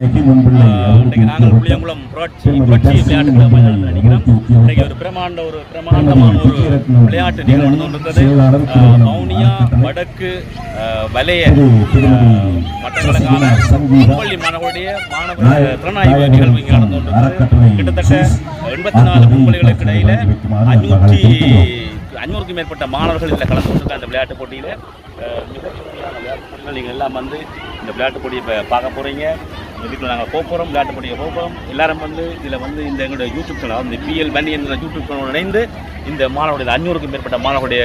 இன்றைக்கு நாங்கள் புளியங்குளம் புரட்சி விளையாட்டு நினைக்கிறோம். இன்றைக்கு ஒரு பிரமாண்டமான ஒரு விளையாட்டு நிகழ்வு நடந்தது. வவுனியா வடக்கு வலய மட்டங்களுக்கான முன்பள்ளி மாணவர்களுடைய மாணவர் திறனாய்வு நிகழ்வு இங்கே நடந்து கொண்டிருந்தது. கிட்டத்தட்ட 84 முன்பள்ளிகளுக்கு இடையில 500க்கும் மேற்பட்ட மாணவர்கள் இதில் கலந்து கொண்டிருக்காங்க. அந்த விளையாட்டு போட்டியில் நீங்கள் எல்லாம் வந்து இந்த விளையாட்டு போட்டியை இப்போ பார்க்க போகிறீங்க. இதுக்குள்ள நாங்கள் போகிறோம், விளையாட்டு போட்டியை போகிறோம். எல்லாரும் வந்து இதில் வந்து இந்த எங்களுடைய யூடியூப் சேனல் வந்து பிஎல் பன்னி என்ற யூடியூப் சேனல் இணைந்து இந்த மாணவருடைய 500க்கும் மேற்பட்ட மாணவருடைய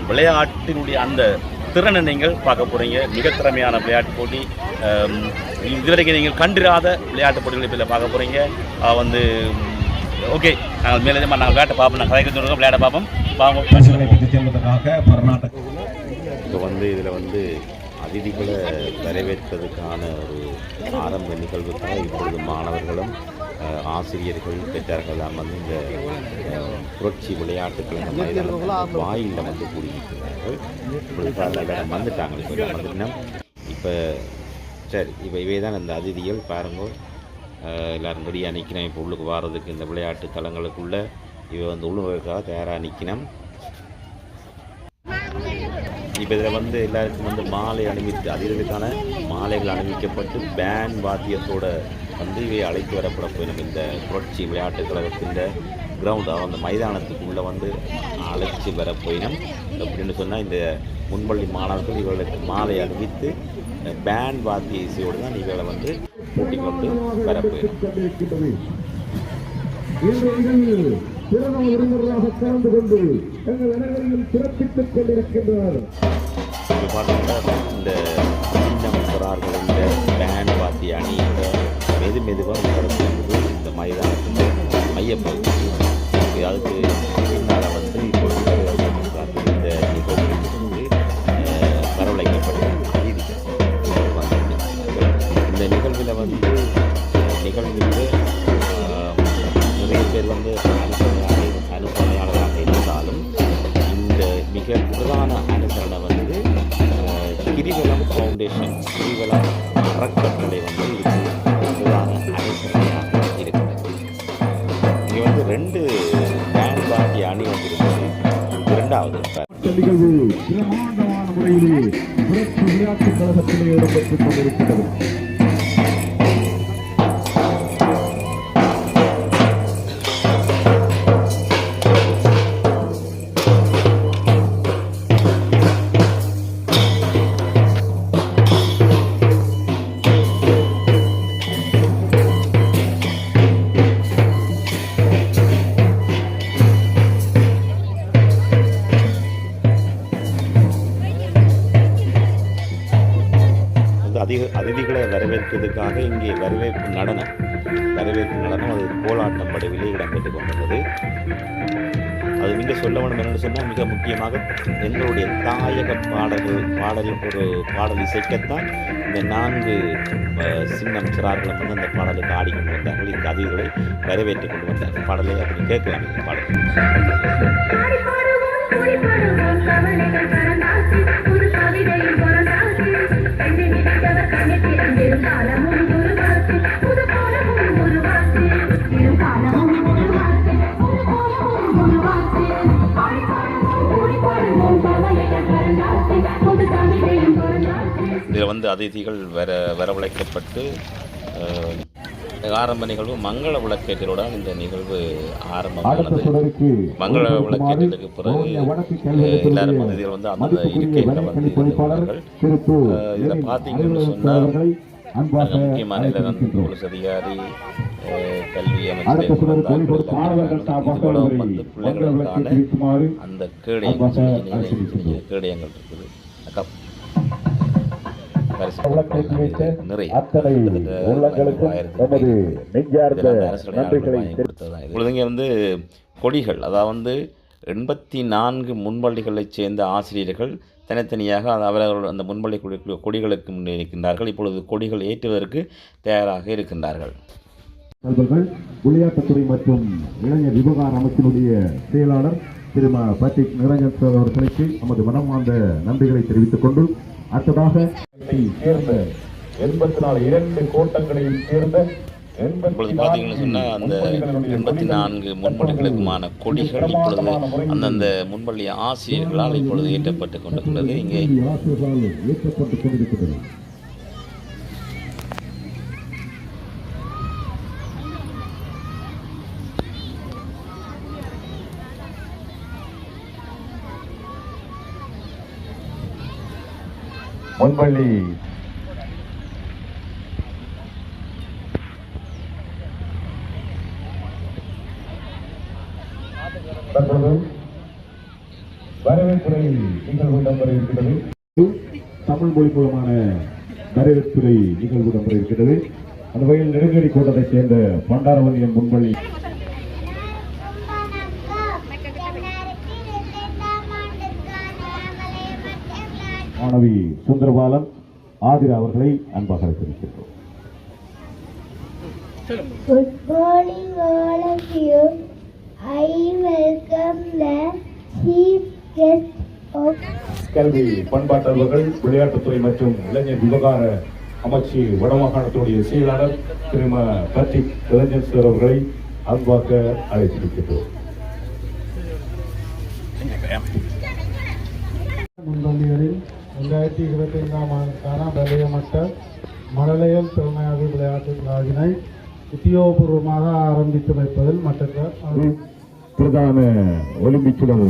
விளையாட்டினுடைய அந்த திறனை நீங்கள் பார்க்க போகிறீங்க. மிக திறமையான விளையாட்டு போட்டி. இதுவரைக்கும் நீங்கள் கண்டிராத விளையாட்டு போட்டிகளை இப்போ பார்க்க போகிறீங்க. வந்து ஓகே, நாங்கள் மேலே நாங்கள் விளையாட்டை பார்ப்போம். நாங்கள் கதைக்கு விளையாட பார்ப்போம். இப்போ வந்து இதில் வந்து அதிதிகளை வரவேற்பதற்கான ஒரு ஆரம்ப நிகழ்வுக்காக இப்பொழுது மாணவர்களும் ஆசிரியர்கள் பெற்றார்கள் வந்து இந்த புரட்சி விளையாட்டுக்கள் வாயிலில் வந்து கூடியிருக்கிறார்கள். இப்பொழுது வந்துட்டாங்க. இப்போ வந்துட்டோம்னா இப்போ சரி, இப்போ இவை தான் இந்த அதிதிகள் பாருங்கள். எல்லோரும் ரெடியாக நிற்கணும். இப்போ உள்ளுக்கு வாரதுக்கு இந்த விளையாட்டு தலங்களுக்குள்ளே இவை வந்து உள்ளுக்காக தயாராக நிற்கணும். இப்போ இதில் வந்து எல்லாருக்கும் வந்து மாலை அணிவித்து அதிகளுக்கான மாலைகள் அணிவிக்கப்பட்டு பேண்ட் வாத்தியத்தோடு வந்து இவை அழைத்து வரப்பட போயிடும். இந்த புரட்சி விளையாட்டு கழகத்தின் கிரவுண்ட் அந்த மைதானத்துக்குள்ளே வந்து அழைச்சி வர போயிடும். அப்படின்னு சொன்னால் இந்த முன்பள்ளி மாணவர்கள் இவர்களுக்கு மாலை அணிவித்து பேண்ட் வாத்திய இசையோடு தான் இவர்களை வந்து கூட்டிக் கொண்டு வர போயிடும். கலந்து கொண்டு எங்கள் அனைவரையும் சிறப்பித்துக் கொண்டிருக்கின்றனர். பார்த்தீங்கன்னா இந்த சின்னமரார்கள் இந்த பேண்ட் வாத்திய அணியோட மெதுவாக நடத்தும்போது இந்த மைதானத்தின் மையப்பகுதி அதுக்கு பின்னால் வந்து இப்போ இந்த நிகழ்வு வரவழைக்கப்பட்ட இந்த நிகழ்வில் வந்து நிறைய பேர் வந்து அனுசரணையாளராக இருந்தாலும் இந்த மிக பிரதான அனுசரணை வந்து கிரிவலம் ஃபவுண்டேஷன், கிரிவலம் அறக்கட்டளை வந்து இதுக்கு பிரதான அனுசரணையாக இருக்கிறது. இங்கே வந்து 2 பேண்ட் வாத்திய அணி வந்து இருக்குது. இரண்டாவது நிகழ்வு பிரமாண்டமான முறையிலே புரட்சி விளையாட்டு கழகத்திலே இடம்பெற்றுக் கொண்டிருக்கிறது. அதிதிகளை வரவேற்பதற்காக இங்கே வரவேற்பு நடனம் அது கோலாட்டம் வடிவிலே இடம்பெற்றுக் கொண்டுள்ளது. அது நீங்கள் சொல்ல வேண்டும் என்று சொன்னால் மிக முக்கியமாக எங்களுடைய தாயக பாடல் இசைக்கத்தான் இந்த 4 சின்னம் சிறார்களும் வந்து அந்த பாடலுக்கு ஆடிக்கொண்டு வந்தார்கள். இந்த அதிதிகளை வரவேற்றுக் கொண்டு வந்தார்கள். பாடலை அப்படி கேட்கலாம். இந்த பாடல் இதில் வந்து அதிதிகள் வரவழைக்கப்பட்டு ஆரம்ப நிகழ்வு மங்கள விளக்கேற்றலுடன் இந்த நிகழ்வு ஆரம்பமானது. மங்கள விளக்கேற்றலுக்கு பிறகு எல்லாரும் அதிதிகள் வந்து அந்த இருக்கையில் வந்து இருந்தார்கள். இதில் பார்த்தீங்கன்னு சொன்னால் முக்கியமான போலீஸ் அதிகாரி, கல்வி அமைச்சர் வந்து பிள்ளைகளுக்கான அந்த கேடயங்கள் இருக்குது. இப்பொழுதுங்க வந்து கொடிகள், அதாவது 84 முன்பள்ளிகளைச் சேர்ந்த ஆசிரியர்கள் தனித்தனியாக அவர்கள் அந்த முன்பள்ளி கொடிகளுக்கு முன்னே இருக்கின்றார்கள். இப்பொழுது கொடிகள் ஏற்றுவதற்கு தயாராக இருக்கின்றார்கள். விளையாட்டுத்துறை மற்றும் இளைஞர் விவகார அமைச்சினுடைய செயலாளர் திரு பட்டிக் நிரஞ்சன் அவர்களுக்கு நமது மனமார்ந்த நன்றிகளை தெரிவித்துக் கொண்டு அடுத்ததாக சேர்ந்த 84 2 கோட்டங்களையும் சேர்ந்த இப்பொழுது பார்த்தீங்கன்னு சொன்னால் அந்த 84 முன்மொழிகளுக்குமான கொடிகள் இப்பொழுது அந்தந்த முன்மொழி ஆசிரியர்களால் இப்பொழுது ஏற்றப்பட்டு கொண்டிருக்கிறது. இங்கே ஏற்றப்பட்டுக் கொண்டிருக்கிறது. முன்பள்ளி வரவேற்புரை நிகழ்வு இடம்பெற இருக்கிறது. தமிழ் மொழி மூலமான வரவேற்புரை நிகழ்வு இடம்பெற இருக்கிறது. அந்த வகையில் நெடுங்கடி கோட்டத்தைச் சேர்ந்த பண்டாரவதியின் முன்பள்ளி மாணவி சுந்தரபாலன் ஆதிரா அவர்களை அன்பாக அழைத்திருக்கின்றோம். Good morning all of you. I welcome the chief guest of கல்வி பண்பாட்டவர்கள் விளையாட்டுத்துறை மற்றும் இளைஞர் விவகார அமைச்சு வடமாகாணத்துடைய செயலாளர் திரும பத்திக் இளைஞர் சார் அவர்களை அன்பாக அழைத்திருக்கின்றோம். முன்பள்ளிகளில் 2025ஆம் ஆண்டுக்கான வலயமட்ட மழலையல் திறமையாதி விளையாட்டு விழாவினை உத்தியோகபூர்வமாக ஆரம்பித்து வைப்பதில் மற்ற பிரதான ஒலிம்பிக் சுடர்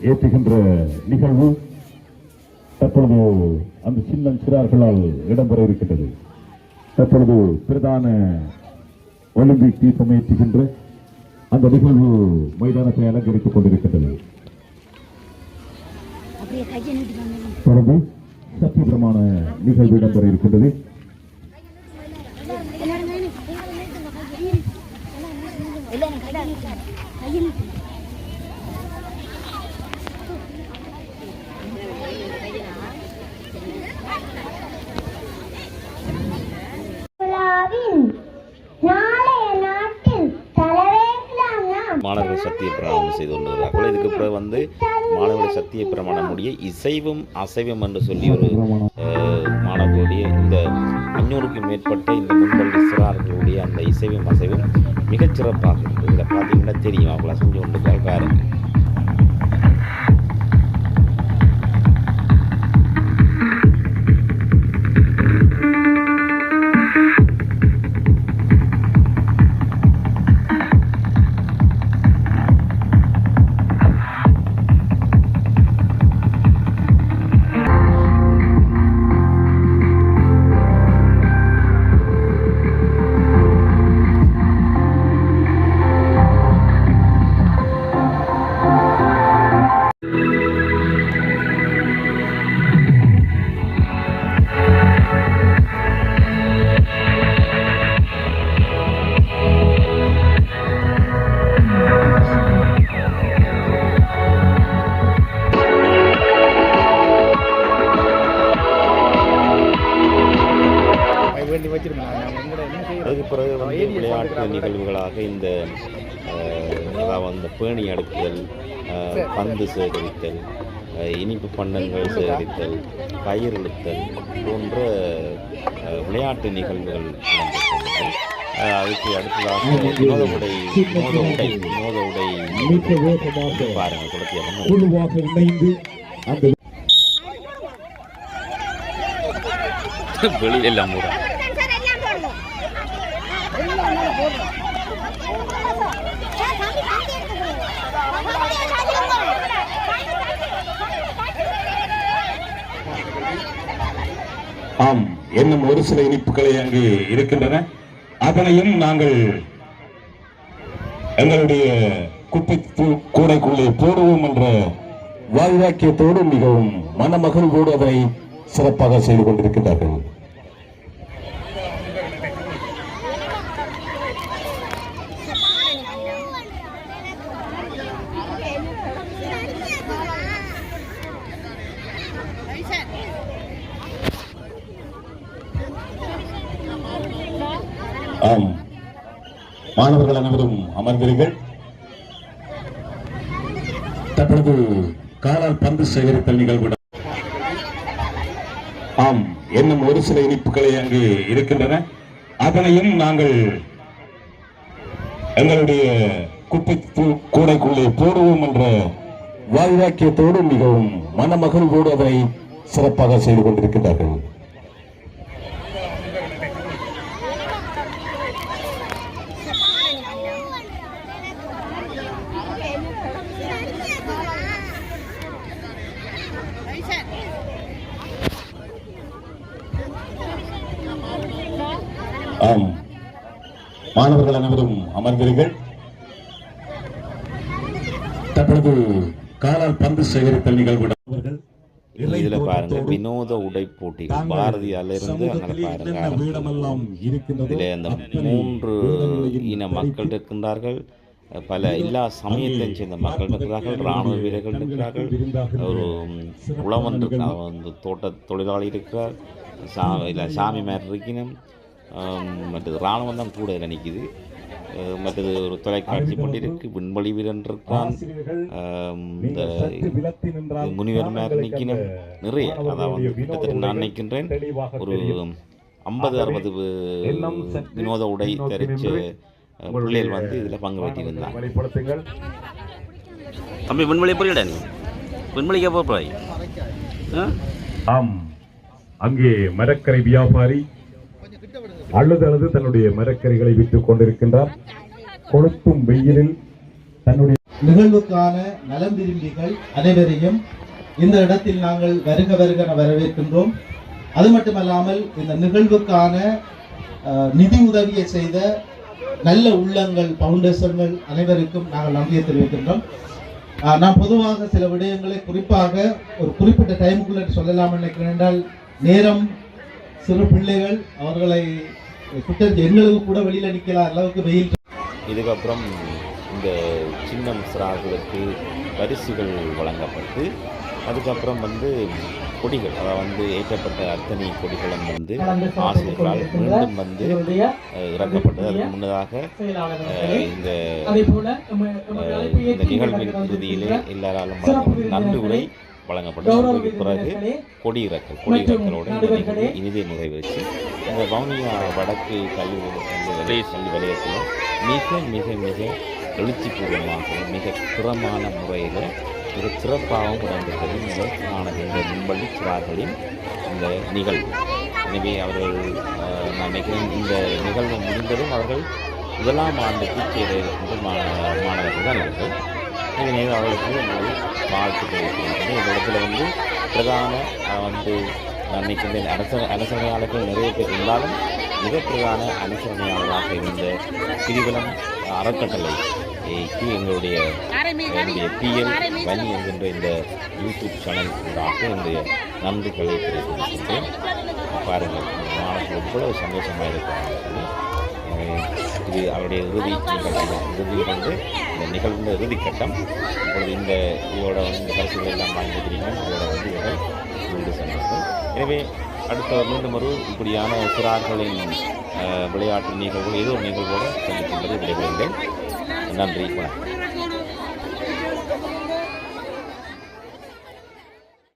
ஏற்றுகின்ற நிகழ்வு தற்பொழுது அந்த சின்ன சிறார்களால் இடம்பெற இருக்கின்றது. தற்பொழுது பிரதான ஒலிம்பிக் தீபம் ஏற்றுகின்ற அந்த நிகழ்வு மைதானத்தை அலங்கரித்துக் கொண்டிருக்கின்றது. தொடர்ந்து சத்தியபிரமாண நிகழ்வு இடம்பெற இருக்கின்றது. மாணவர்கள் சத்திய பிரமாணம் செய்து கொண்டிருக்கிறார்கள். இதுக்கு பிறகு வந்து மாணவர்கள் சத்திய பிரமாணம் முடிய இசைவும் அசைவும் என்று சொல்லி ஒரு மாணவர்களுடைய இந்த 500க்கும் மேற்பட்ட இந்த முன்பள்ளி சிறார்களுடைய அந்த இசைவும் அசைவும் மிகச்சிறப்பாக இருக்குது. இதில் பார்த்தீங்கன்னா தெரியும் அவங்கள செஞ்சு கொண்டு பாருங்க. அதுக்கு பிறகு வந்து விளையாட்டு நிகழ்வுகளாக இந்த அதாவது பேணி அடுக்குதல், பந்து சேகரித்தல், இனிப்பு பண்டங்கள் சேகரித்தல், கயிறு இழுத்தல் போன்ற விளையாட்டு நிகழ்வுகள் நடந்திருக்கின்றன. அதுக்கு அடுத்ததாக வினோத உடை பாருங்க வெளியில எல்லாம் கூட ஆம், இன்னும் ஒரு சில இனிப்புகளை அங்கு இருக்கின்றன. அதனையும் நாங்கள் எங்களுடைய குப்பை கூடைக்குள்ளே போடுவோம் என்ற வாழ்வாக்கியத்தோடு மிகவும் மனமகிழ்வோடு அதனை சிறப்பாக செய்து கொண்டிருக்கின்றார்கள். ஆம், மாணவர்கள் அனைவரும் அமர்ந்தீர்கள். தற்பொழுது காலால் பந்து சேகரித்தல் நிகழ்வு. ஆம், என்னும் ஒரு சில இனிப்புகளை அங்கு இருக்கின்றன. அதனையும் நாங்கள் எங்களுடைய குப்பை கூடைக்குள்ளே போடுவோம் என்ற வாய்வாக்கியத்தோடு மிகவும் மனமகிழ்வோடு அதனை சிறப்பாக செய்து கொண்டிருக்கின்றார்கள். ஆம், மாணவர்கள் அனைவரும் அமர்ந்தீர்கள். தற்பொழுது காலால் பந்து சேகரித்தல் நிகழ்வு. இதுல பாருங்க வினோத உடை போட்டிகள் பாரதியால இருந்து அங்கே பாருங்க. இதுல அந்த 3 இன மக்கள் இருக்கின்றார்கள். பல எல்லா சமயத்தையும் சேர்ந்த மக்கள் இருக்கிறார்கள். இராணுவ வீரர்கள் இருக்கிறார்கள். ஒரு உழவன் வந்து தோட்ட தொழிலாளி இருக்கிறார். சாமி மேர் இருக்கணும். மற்றது இராணுவம் தான் கூட இதில் நிற்கிது. மற்றது ஒரு தொலைக்காட்சி போட்டி இருக்கு. விண்வெளி வீரன் இருக்கான். இந்த முனிவர் மேர் நிற்கணும். நிறைய அதாவது கிட்டத்தட்ட நான் நினைக்கின்றேன் ஒரு 50-60 வினோத உடை தரிச்ச பிள்ளைகள் வந்து இதில் பங்கு பெற்றிருந்தாங்க. தம்பி விண்வெளி புரியல நீ விண்வெளிக்கு போய் ஆம், அங்கே மரக்கரை வியாபாரி அழுது தன்னுடைய மரக்கறிகளை விற்றுக் கொண்டிருக்கின்றார். கொளுத்தும் வெயிலில் தன்னுடைய நிகழ்வுக்கான நலம் விரும்பிகள் அனைவரையும் இந்த இடத்தில் நாங்கள் வருக வருகென வரவேற்கின்றோம். அது மட்டுமல்லாமல் இந்த நிகழ்வுக்கான நிதி உதவியை செய்த நல்ல உள்ளங்கள், பவுண்டேஷன்கள் அனைவருக்கும் நாங்கள் நன்றியை தெரிவிக்கின்றோம். நான் பொதுவாக சில விடயங்களை குறிப்பாக ஒரு குறிப்பிட்ட டைமுக்குள்ள சொல்லலாம் நினைக்கிறேன். என்றால் நேரம், சிறு பிள்ளைகள் அவர்களை எங்களுக்கு கூட வெளியில் நிற்கலாம் அளவுக்கு வெயில். இதுக்கப்புறம் இந்த சின்ன மிஸ்ராக்களுக்கு பரிசுகள் வழங்கப்பட்டு அதுக்கப்புறம் வந்து கொடிகள் அதாவது ஏற்றப்பட்ட அத்தனை கொடிகளும் வந்து ஆசிரியர்களால் மீண்டும் வந்து இறக்கப்பட்டது. அதுக்கு முன்னதாக இந்த நிகழ்வின் இறுதியிலே எல்லாராலும் நன்றி உரை வழங்கப்பட்டது. பிறகு கொடியிறக்கலோடு இனிதே நிறைவேற்றி இந்த வவுனியா வடக்கு கல்வி வலயத்தில் மிக மிக மிக எழுச்சிபூர்வமாகவும் மிக திறமான முறையில் மிக சிறப்பாகவும் இடம்பெற்றது இந்த மாணவர்கள் இந்த விண்வெளி சிறார்களின் இந்த நிகழ்வு. எனவே அவர்கள் நான் நினைக்கிறேன் இந்த நிகழ்வு முடிந்ததும் அவர்கள் 1ஆம் ஆண்டுக்கு சேர இருக்கின்ற மாணவர்கள் தான் அவர்கள். எனவே அவர்களுக்கு வாழ்த்துக்கள் இருக்கின்றன. இந்த இடத்துல வந்து பிரதான வந்து நான் நினைக்கின்றேன் அனுசரணையாளர்கள் நிறைய பேர் இருந்தாலும் மிக பிரதான அனுசரணையாளராக இருந்த கிரிவலம் அறக்கட்டளைக்கு எங்களுடைய PL வலி என்கின்ற இந்த யூடியூப் சேனல் ஊடாக என்னுடைய நன்றிகளை தெரிவித்திருக்கின்றேன். பாருங்கள் மாணவர்கள் எவ்வளவு சந்தோஷமாக இருக்கிறார்கள். இது அவருடைய இறுதி வந்து இந்த நிகழ்ந்த இறுதி கட்டம். இப்பொழுது இந்த இதோட வந்து இந்த பரிசுகள் எல்லாம் வாங்கிக்கிறீங்க. அதோட வந்து இவர்கள் கொண்டு சென்றார்கள். எனவே அடுத்த மீண்டும் ஒரு இப்படியான சிறார்களின் விளையாட்டு நிகழ்வுகள் ஏதோ ஒரு நிகழ்வோடு சந்திக்கின்றது விடைபெறுங்கள். நன்றி, வணக்கம்.